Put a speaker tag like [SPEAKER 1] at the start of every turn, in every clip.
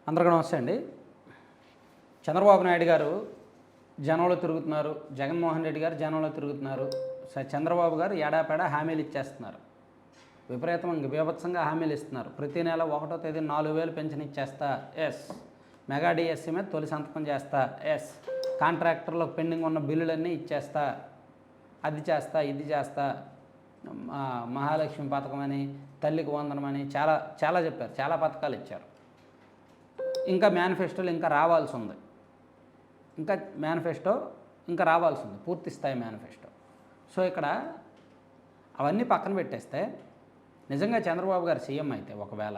[SPEAKER 1] అందరికీ నమస్తే అండి. చంద్రబాబు నాయుడు గారు జనంలో తిరుగుతున్నారు, జగన్మోహన్ రెడ్డి గారు జనంలో తిరుగుతున్నారు. చంద్రబాబు గారు ఏడాపేడా హామీలు ఇచ్చేస్తున్నారు, విపరీతంగా బీభత్సంగా హామీలు ఇస్తున్నారు. ప్రతి నెల 1వ తేదీ 4,000 పెన్షన్ ఇచ్చేస్తా, ఎస్. మెగా డిఎస్సీ మీద తొలి సంతకం చేస్తా, ఎస్. కాంట్రాక్టర్లకు పెండింగ్ ఉన్న బిల్లులన్నీ ఇచ్చేస్తా, అది చేస్తా, ఇది చేస్తా, మహాలక్ష్మి పథకం అని, తల్లికి వందనం అని చాలా చెప్పారు, చాలా పథకాలు ఇచ్చారు. ఇంకా మేనిఫెస్టోలు ఇంకా రావాల్సి ఉంది, ఇంకా రావాల్సి ఉంది, పూర్తి స్థాయి మేనిఫెస్టో. సో ఇక్కడ అవన్నీ పక్కన పెట్టేస్తే నిజంగా చంద్రబాబు గారు సీఎం అయితే ఒకవేళ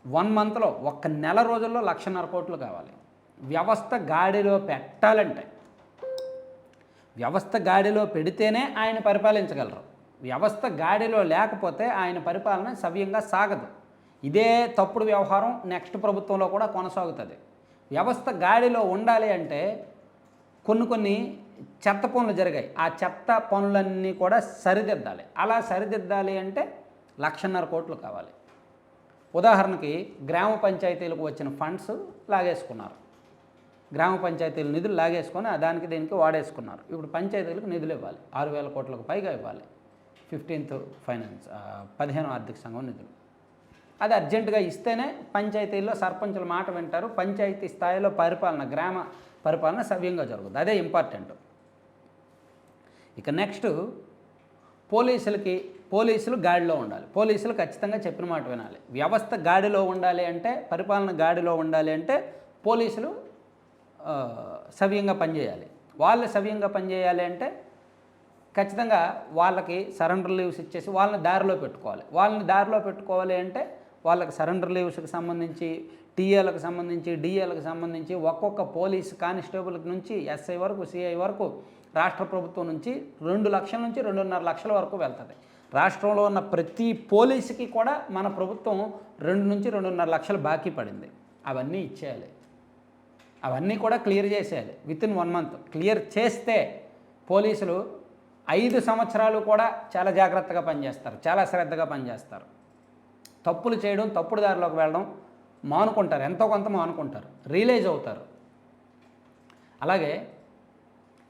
[SPEAKER 1] 1 మంత్లో 1 నెల రోజుల్లో 1,50,000 కోట్లు కావాలి. వ్యవస్థ గాడిలో పెట్టాలంటే, వ్యవస్థ గాడిలో పెడితేనే ఆయన పరిపాలించగలరు. వ్యవస్థ గాడిలో లేకపోతే ఆయన పరిపాలన సవ్యంగా సాగదు. ఇదే తప్పుడు వ్యవహారం నెక్స్ట్ ప్రభుత్వంలో కూడా కొనసాగుతుంది. వ్యవస్థ గాడిలో ఉండాలి అంటే కొన్ని చెత్త పనులు జరిగాయి, ఆ చెత్త పనులన్నీ కూడా సరిదిద్దాలి. అలా సరిదిద్దాలి అంటే 1,50,000 కోట్లు కావాలి. ఉదాహరణకి గ్రామ పంచాయతీలకు వచ్చిన ఫండ్స్ లాగేసుకున్నారు, గ్రామ పంచాయతీల నిధులు లాగేసుకొని దానికి దీనికి వాడేసుకున్నారు. ఇప్పుడు పంచాయతీలకు నిధులు ఇవ్వాలి, 6,000 కోట్లకు పైగా ఇవ్వాలి. 15th ఫైనాన్స్ 15వ ఆర్థిక సంఘం నిధులు. అది అర్జెంటుగా ఇస్తేనే పంచాయతీల్లో సర్పంచుల మాట వింటారు, పంచాయతీ స్థాయిలో పరిపాలన, గ్రామ పరిపాలన సవ్యంగా జరుగుతుంది. అదే ఇంపార్టెంట్. ఇక నెక్స్ట్ పోలీసులు గాడిలో ఉండాలి. పోలీసులు ఖచ్చితంగా చెప్పిన మాట వినాలి. వ్యవస్థ గాడిలో ఉండాలి అంటే, పరిపాలన గాడిలో ఉండాలి అంటే పోలీసులు సవ్యంగా పనిచేయాలి. వాళ్ళు సవ్యంగా పనిచేయాలి అంటే ఖచ్చితంగా వాళ్ళకి సరెండర్ లీవ్స్ ఇచ్చేసి వాళ్ళని దారిలో పెట్టుకోవాలి అంటే వాళ్ళకి సరెండర్ లీవ్స్కి సంబంధించి, టీఏలకు సంబంధించి, డిఏలకు సంబంధించి ఒక్కొక్క పోలీస్ కానిస్టేబుల్కి నుంచి ఎస్ఐ వరకు, సిఐ వరకు రాష్ట్ర ప్రభుత్వం నుంచి 2 లక్షల నుంచి 2.5 లక్షల వరకు వెళ్తుంది. రాష్ట్రంలో ఉన్న ప్రతి పోలీసుకి కూడా మన ప్రభుత్వం 2 నుంచి 2.5 లక్షలు బాకీ పడింది. అవన్నీ ఇచ్చేయాలి, అవన్నీ కూడా క్లియర్ చేసేయాలి. వితిన్ 1 మంత్ క్లియర్ చేస్తే పోలీసులు 5 సంవత్సరాలు కూడా చాలా జాగ్రత్తగా పనిచేస్తారు, చాలా శ్రద్ధగా పనిచేస్తారు. తప్పులు చేయడం, తప్పుడు దారిలోకి వెళ్ళడం మానుకుంటారు, ఎంతో కొంత మానుకుంటారు, రియలైజ్ అవుతారు. అలాగే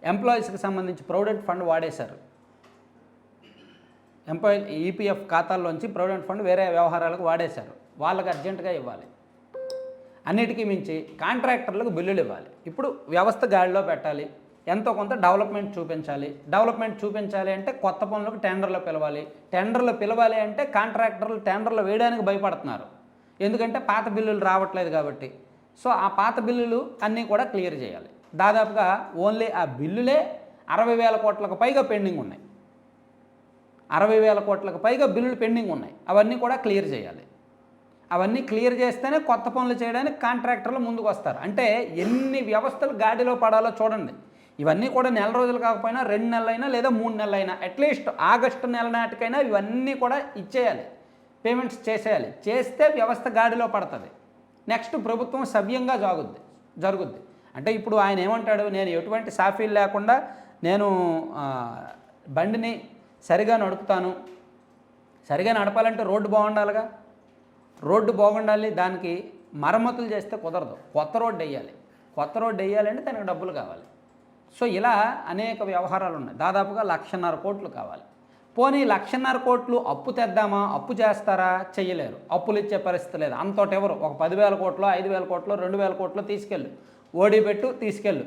[SPEAKER 1] ఎంప్లాయీస్కి సంబంధించి ప్రొవిడెంట్ ఫండ్ వాడేశారు. ఈపీఎఫ్ ఖాతాల్లోంచి ప్రొవిడెంట్ ఫండ్ వేరే వ్యవహారాలకు వాడేశారు. వాళ్ళకి అర్జెంటుగా ఇవ్వాలి. అన్నిటికీ మించి కాంట్రాక్టర్లకు బిల్లులు ఇవ్వాలి. ఇప్పుడు వ్యవస్థ గాడిలో పెట్టాలి, ఎంతో కొంత డెవలప్మెంట్ చూపించాలి అంటే కొత్త పనులకు టెండర్లు పిలవాలి అంటే కాంట్రాక్టర్లు టెండర్లు వేయడానికి భయపడుతున్నారు, ఎందుకంటే పాత బిల్లులు రావట్లేదు కాబట్టి. సో ఆ పాత బిల్లులు అన్నీ కూడా క్లియర్ చేయాలి. దాదాపుగా ఓన్లీ ఆ బిల్లులే 60,000 కోట్లకు పైగా పెండింగ్ ఉన్నాయి, 60,000 కోట్లకు పైగా బిల్లులు పెండింగ్ ఉన్నాయి. అవన్నీ కూడా క్లియర్ చేయాలి. అవన్నీ క్లియర్ చేస్తేనే కొత్త పనులు చేయడానికి కాంట్రాక్టర్లు ముందుకు వస్తారు. అంటే ఎన్ని వ్యవస్థలు గాడిలో పడాలో చూడండి. ఇవన్నీ కూడా నెల రోజులు కాకపోయినా 2 నెలలైనా లేదా 3 నెలలైనా, అట్లీస్ట్ ఆగస్టు నెల నాటికైనా ఇవన్నీ కూడా ఇచ్చేయాలి, పేమెంట్స్ చేసేయాలి. చేస్తే వ్యవస్థ గాడిలో పడుతుంది. నెక్స్ట్ ప్రభుత్వం సవ్యంగా జరుగుద్ది. అంటే ఇప్పుడు ఆయన ఏమంటాడు, నేను ఎటువంటి సాఫీలు లేకుండా నేను బండిని సరిగా నడుపుతాను. సరిగా నడపాలంటే రోడ్డు బాగుండాలిగా, రోడ్డు బాగుండాలి. దానికి మరమ్మతులు చేస్తే కుదరదు, కొత్త రోడ్డు వేయాలంటే దానికి డబ్బులు కావాలి. సో ఇలా అనేక వ్యవహారాలు ఉన్నాయి. దాదాపుగా 1,50,000 కోట్లు కావాలి. పోనీ 1,50,000 కోట్లు అప్పు తెద్దామా, అప్పు చేస్తారా? చెయ్యలేరు, అప్పులు ఇచ్చే పరిస్థితి లేదు. అంతటి ఎవరు ఒక 10,000 కోట్లు, 5,000 కోట్లు, 2,000 కోట్లు తీసుకెళ్ళు, ఓడి పెట్టు తీసుకెళ్ళు.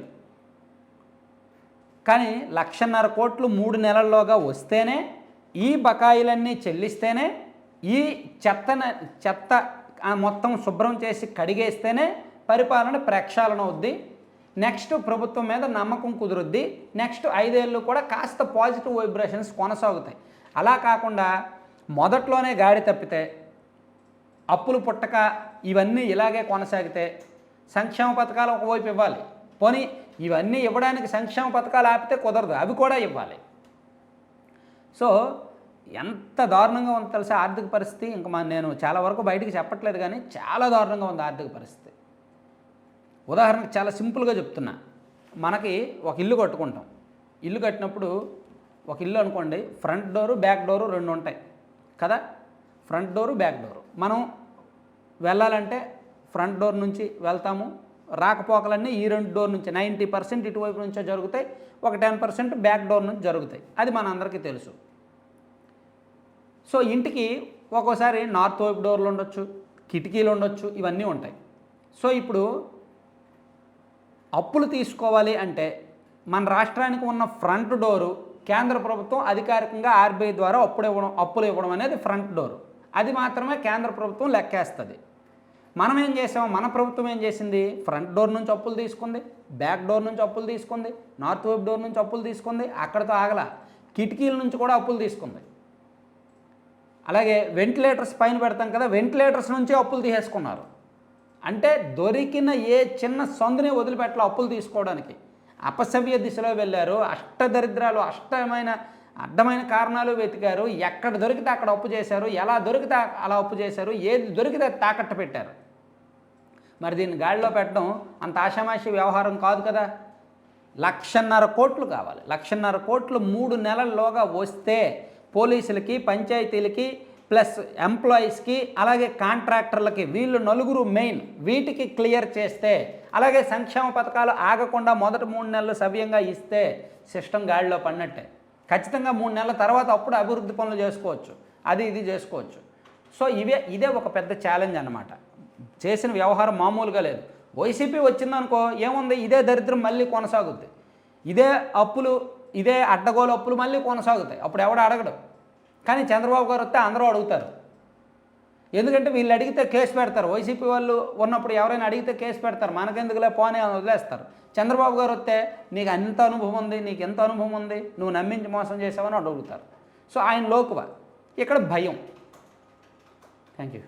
[SPEAKER 1] కానీ 1,50,000 కోట్లు 3 నెలల్లోగా వస్తేనే, ఈ బకాయిలన్నీ చెల్లిస్తేనే, ఈ చెత్త మొత్తం శుభ్రం చేసి కడిగేస్తేనే పరిపాలన ప్రక్షాళన అవుద్ది. నెక్స్ట్ ప్రభుత్వం మీద నమ్మకం కుదురుద్ది. నెక్స్ట్ 5 ఏళ్ళు కూడా కాస్త పాజిటివ్ వైబ్రేషన్స్ కొనసాగుతాయి. అలా కాకుండా మొదట్లోనే గాడి తప్పితే, అప్పులు పుట్టక ఇవన్నీ ఇలాగే కొనసాగితే, సంక్షేమ పథకాలు ఒకవైపు ఇవ్వాలి. పోనీ ఇవన్నీ ఇవ్వడానికి సంక్షేమ పథకాలు ఆపితే కుదరదు, అవి కూడా ఇవ్వాలి. సో ఎంత దారుణంగా ఉంది తెలిసి ఆర్థిక పరిస్థితి. ఇంకా నేను చాలా వరకు బయటికి చెప్పట్లేదు, కానీ చాలా దారుణంగా ఉంది ఆర్థిక పరిస్థితి. ఉదాహరణకు చాలా సింపుల్గా చెప్తున్నా. మనకి ఒక ఇల్లు కట్టుకుంటాం. ఇల్లు కట్టినప్పుడు ఒక ఇల్లు అనుకోండి, ఫ్రంట్ డోరు, బ్యాక్ డోరు 2 ఉంటాయి కదా. Front door, back door. మనం వెళ్ళాలంటే ఫ్రంట్ డోర్ నుంచి వెళ్తాము, రాకపోకలన్నీ ఈ 2 డోర్ నుంచి 90% ఇటువైపు నుంచే జరుగుతాయి, ఒక 10% బ్యాక్ డోర్ నుంచి జరుగుతాయి. అది మనందరికీ తెలుసు. సో ఇంటికి ఒక్కోసారి నార్త్ వైపు డోర్లు ఉండొచ్చు, కిటికీలు ఉండొచ్చు, ఇవన్నీ ఉంటాయి. సో ఇప్పుడు అప్పులు తీసుకోవాలి అంటే మన రాష్ట్రానికి ఉన్న ఫ్రంట్ డోరు కేంద్ర ప్రభుత్వం అధికారికంగా ఆర్బీఐ ద్వారా అప్పులు ఇవ్వడం అనేది ఫ్రంట్ డోరు. అది మాత్రమే కేంద్ర ప్రభుత్వం లెక్కేస్తుంది. మనం ఏం చేసాము, మన ప్రభుత్వం ఏం చేసింది, ఫ్రంట్ డోర్ నుంచి అప్పులు తీసుకుంది, బ్యాక్ డోర్ నుంచి అప్పులు తీసుకుంది, నార్త్ వైపు డోర్ నుంచి అప్పులు తీసుకుంది, అక్కడతో ఆగల, కిటికీల నుంచి కూడా అప్పులు తీసుకుంది. అలాగే వెంటిలేటర్స్ పైన పెడతాం కదా, వెంటిలేటర్స్ నుంచి అప్పులు తీసేసుకున్నారు. అంటే దొరికిన ఏ చిన్న సందుని వదిలిపెట్టాలి అప్పులు తీసుకోవడానికి. అపసవ్య దిశలో వెళ్ళారు, అష్టదరిద్రాలు, అడ్డమైన కారణాలు వెతికారు, ఎక్కడ దొరికితే అక్కడ అప్పు చేశారు, ఎలా దొరికితే అలా అప్పు చేశారు, ఏది దొరికితే తాకట్టు పెట్టారు. మరి దీన్ని గాడిలో పెట్టడం అంత ఆషామాషి వ్యవహారం కాదు కదా. 1,50,000 కోట్లు కావాలి. 1,50,000 కోట్లు 3 నెలల్లోగా వస్తే పోలీసులకి, పంచాయతీలకి, ప్లస్ ఎంప్లాయీస్కి, అలాగే కాంట్రాక్టర్లకి, వీళ్ళు 4 మెయిన్, వీటికి క్లియర్ చేస్తే, అలాగే సంక్షేమ పథకాలు ఆగకుండా మొదటి 3 నెలలు సవ్యంగా ఇస్తే సిస్టమ్ గాడిలో పడినట్టే. ఖచ్చితంగా 3 నెలల తర్వాత అప్పుడు అభివృద్ధి పనులు చేసుకోవచ్చు, ఇది చేసుకోవచ్చు. సో ఇదే ఒక పెద్ద ఛాలెంజ్ అన్నమాట. చేసిన వ్యవహారం మామూలుగా లేదు. వైసీపీ వచ్చిందనుకో ఏముంది, ఇదే దరిద్రం మళ్ళీ కొనసాగుద్ది, ఇదే అప్పులు, ఇదే అడ్డగోలు అప్పులు మళ్ళీ కొనసాగుతాయి. అప్పుడు ఎవడు అడగడు. కానీ చంద్రబాబు గారు వస్తే అందరూ అడుగుతారు. ఎందుకంటే వీళ్ళు అడిగితే కేసు పెడతారు. వైసీపీ వాళ్ళు ఉన్నప్పుడు ఎవరైనా అడిగితే కేసు పెడతారు, మనకెందుకులే పోనీ అని వదిలేస్తారు. చంద్రబాబు గారు వస్తే నీకు అంత అనుభవం ఉంది, నీకు ఎంత అనుభవం ఉంది, నువ్వు నమ్మించి మోసం చేసావని అడుగుతారు. సో ఆయన లోకువ, ఇక్కడ భయం. Thank you.